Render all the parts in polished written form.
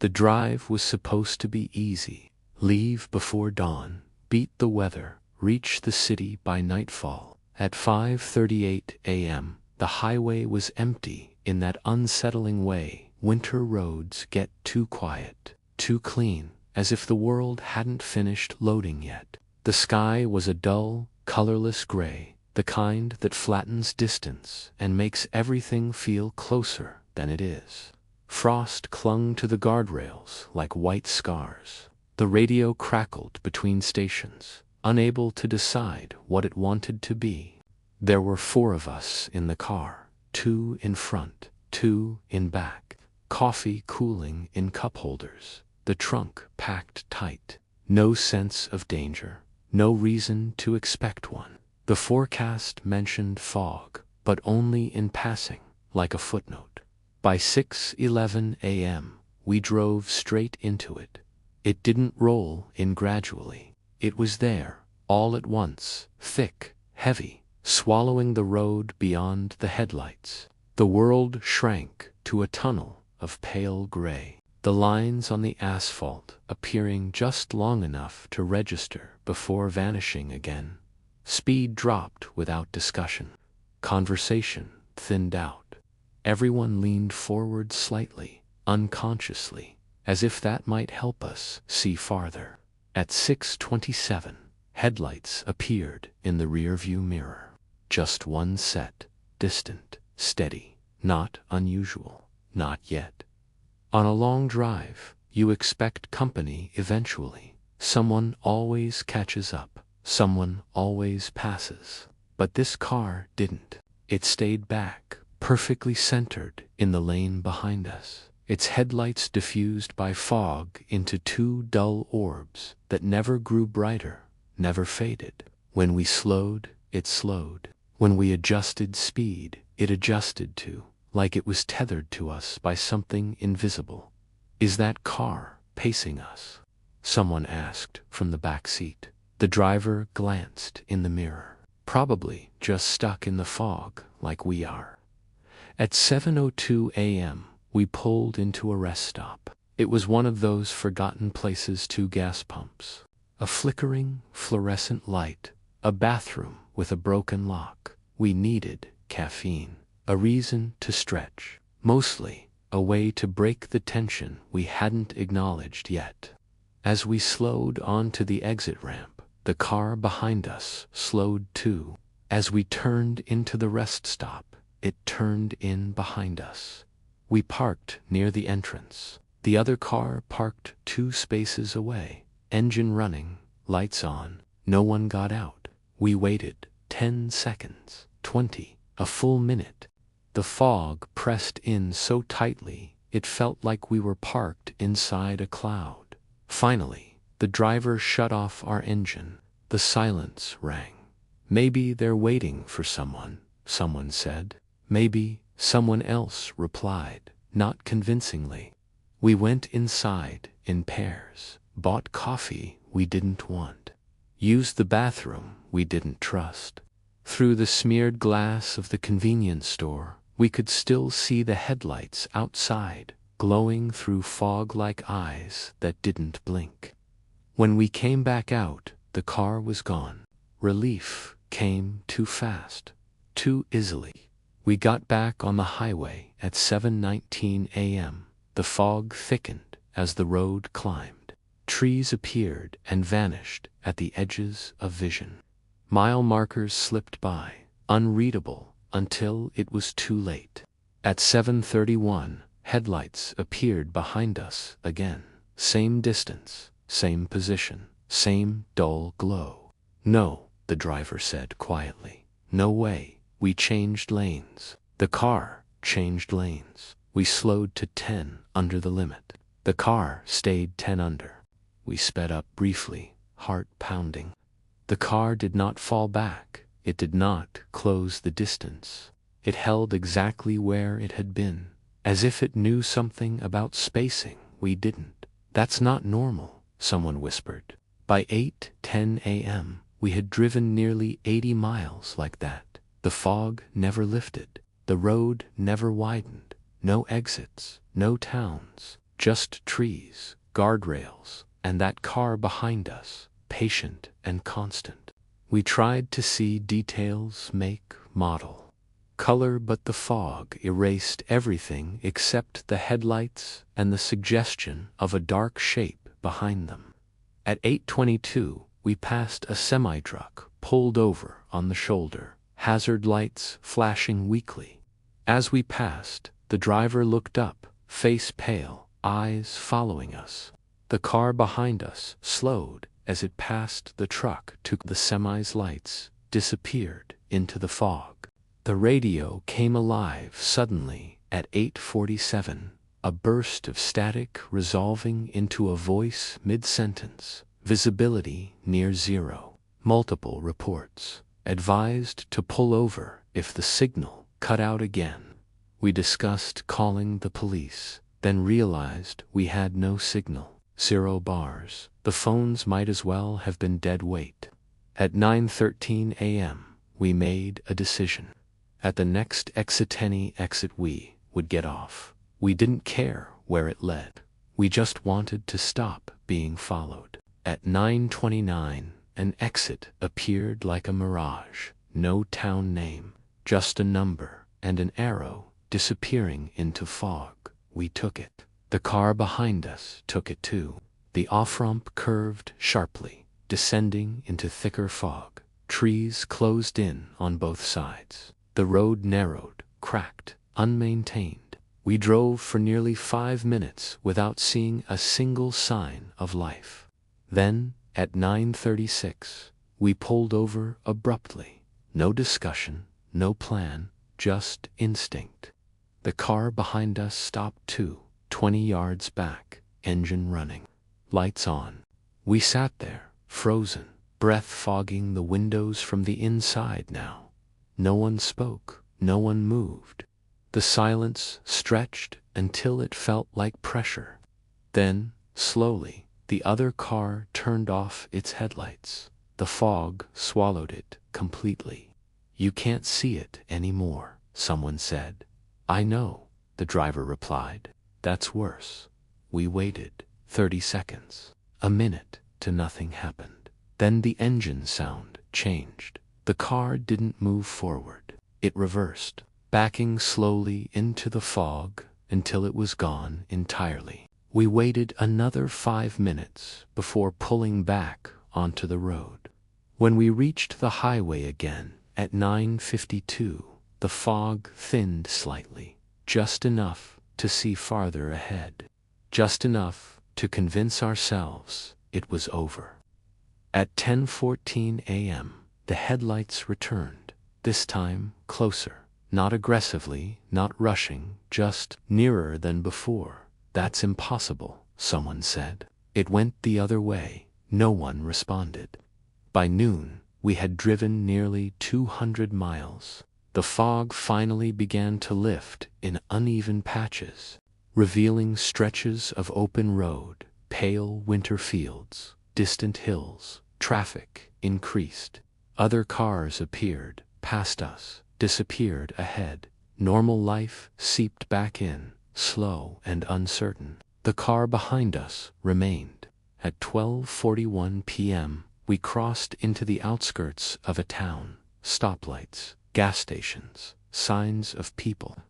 The drive was supposed to be easy. Leave before dawn, beat the weather, reach the city by nightfall. At 5:38 a.m., the highway was empty in that unsettling way winter roads get: too quiet, too clean, as if the world hadn't finished loading yet. The sky was a dull, colorless gray, the kind that flattens distance and makes everything feel closer than it is. Frost clung to the guardrails like white scars. The radio crackled between stations, unable to decide what it wanted to be. There were 4 of us in the car, 2 in front, 2 in back, coffee cooling in cup holders, the trunk packed tight. No sense of danger, no reason to expect one. The forecast mentioned fog, but only in passing, like a footnote. By 6:11 a.m., we drove straight into it. It didn't roll in gradually. It was there, all at once, thick, heavy, swallowing the road beyond the headlights. The world shrank to a tunnel of pale gray, the lines on the asphalt appearing just long enough to register before vanishing again. Speed dropped without discussion. Conversation thinned out. Everyone leaned forward slightly, unconsciously, as if that might help us see farther. At 6:27, headlights appeared in the rearview mirror. Just one set, distant, steady, not unusual, not yet. On a long drive, you expect company eventually. Someone always catches up, someone always passes. But this car didn't. It stayed back, perfectly centered in the lane behind us, its headlights diffused by fog into 2 dull orbs that never grew brighter, never faded. When we slowed, it slowed. When we adjusted speed, it adjusted too, like it was tethered to us by something invisible. "Is that car pacing us?" someone asked from the back seat. The driver glanced in the mirror. Probably just stuck in the fog like we are. At 7:02 a.m., we pulled into a rest stop. It was one of those forgotten places, 2 gas pumps, a flickering, fluorescent light, a bathroom with a broken lock. We needed caffeine, a reason to stretch, mostly a way to break the tension we hadn't acknowledged yet. As we slowed onto the exit ramp, the car behind us slowed too. As we turned into the rest stop, it turned in behind us. We parked near the entrance. The other car parked 2 spaces away, engine running, lights on. No one got out. We waited 10 seconds, 20, a full minute. The fog pressed in so tightly it felt like we were parked inside a cloud. Finally, the driver shut off our engine. The silence rang. "Maybe they're waiting for someone," someone said. "Maybe," someone else replied, not convincingly. We went inside in pairs, bought coffee we didn't want, used the bathroom we didn't trust. Through the smeared glass of the convenience store, we could still see the headlights outside, glowing through fog-like eyes that didn't blink. When we came back out, the car was gone. Relief came too fast, too easily. We got back on the highway at 7:19 a.m. The fog thickened as the road climbed. Trees appeared and vanished at the edges of vision. Mile markers slipped by, unreadable until it was too late. At 7:31, headlights appeared behind us again. Same distance, same position, same dull glow. "No," the driver said quietly. "No way." We changed lanes. The car changed lanes. We slowed to 10 under the limit. The car stayed 10 under. We sped up briefly, heart pounding. The car did not fall back. It did not close the distance. It held exactly where it had been, as if it knew something about spacing we didn't. "That's not normal," someone whispered. By 8:10 a.m., we had driven nearly 80 miles like that. The fog never lifted. The road never widened. No exits, no towns, Just trees, guardrails, and that car behind us, patient and constant. We tried to see details, make, model, color, but the fog erased everything except the headlights and the suggestion of a dark shape behind them. At 8:22, we passed a semi-truck pulled over on the shoulder, hazard lights flashing weakly. As we passed, the driver looked up, face pale, eyes following us. The car behind us slowed as it passed the truck, took the semi's lights, disappeared into the fog. The radio came alive suddenly at 8:47, a burst of static resolving into a voice mid-sentence. Visibility near zero. Multiple reports. Advised to pull over if the signal cut out again. We discussed calling the police, then realized we had no signal. 0 bars. The phones might as well have been dead weight. At 9:13 a.m., we made a decision. At the next exit we would get off. We didn't care where it led. We just wanted to stop being followed. At 9:29, an exit appeared like a mirage. No town name, just a number and an arrow disappearing into fog. We took it. The car behind us took it too. The off-ramp curved sharply, descending into thicker fog. Trees closed in on both sides. The road narrowed, cracked, unmaintained. We drove for nearly 5 minutes without seeing a single sign of life. Then, at 9:36, we pulled over abruptly. No discussion, no plan, just instinct. The car behind us stopped too, 20 yards back, engine running, lights on. We sat there, frozen, breath fogging the windows from the inside now. No one spoke, no one moved. The silence stretched until it felt like pressure. Then, slowly, the other car turned off its headlights. The fog swallowed it completely. "You can't see it anymore," someone said. "I know," the driver replied. "That's worse." We waited 30 seconds, a minute, to nothing happened. Then the engine sound changed. The car didn't move forward. It reversed, backing slowly into the fog until it was gone entirely. We waited another 5 minutes before pulling back onto the road. When we reached the highway again at 9:52, the fog thinned slightly, just enough to see farther ahead, just enough to convince ourselves it was over. At 10:14 a.m., the headlights returned, this time closer, not aggressively, not rushing, just nearer than before. "That's impossible," someone said. It went the other way. No one responded. By noon, we had driven nearly 200 miles. The fog finally began to lift in uneven patches, revealing stretches of open road, pale winter fields, distant hills. Traffic increased. Other cars appeared, passed us, disappeared ahead. Normal life seeped back in, slow and uncertain. The car behind us remained. At 12:41 p.m., we crossed into the outskirts of a town. Stoplights, gas stations, signs of people.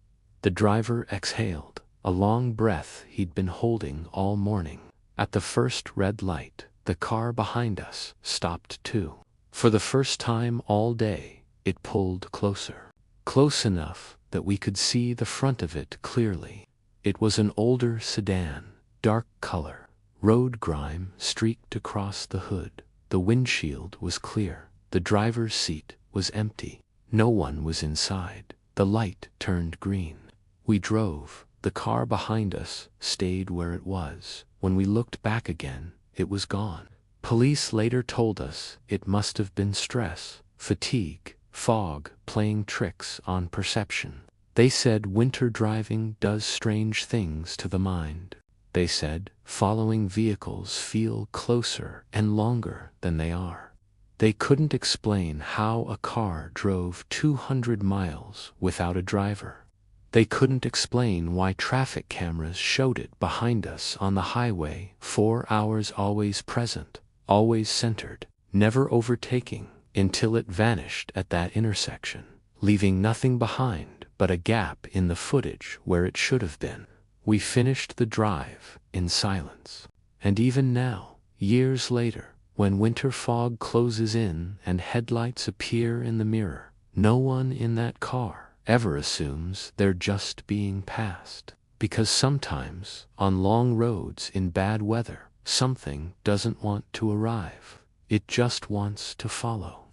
The driver exhaled, a long breath he'd been holding all morning. At the first red light, the car behind us stopped too. For the first time all day, it pulled closer. Close enough that we could see the front of it clearly. It was an older sedan, dark color. Road grime streaked across the hood. The windshield was clear. The driver's seat was empty. No one was inside. The light turned green. We drove. The car behind us stayed where it was. When we looked back again, it was gone. Police later told us it must have been stress, fatigue, fog playing tricks on perception. They said winter driving does strange things to the mind. They said following vehicles feel closer and longer than they are. They couldn't explain how a car drove 200 miles without a driver. They couldn't explain why traffic cameras showed it behind us on the highway, 4 hours always present, always centered, never overtaking, until it vanished at that intersection, leaving nothing behind but a gap in the footage where it should have been. We finished the drive in silence. And even now, years later, when winter fog closes in and headlights appear in the mirror, no one in that car ever assumes they're just being passed. Because sometimes, on long roads in bad weather, something doesn't want to arrive. It just wants to follow.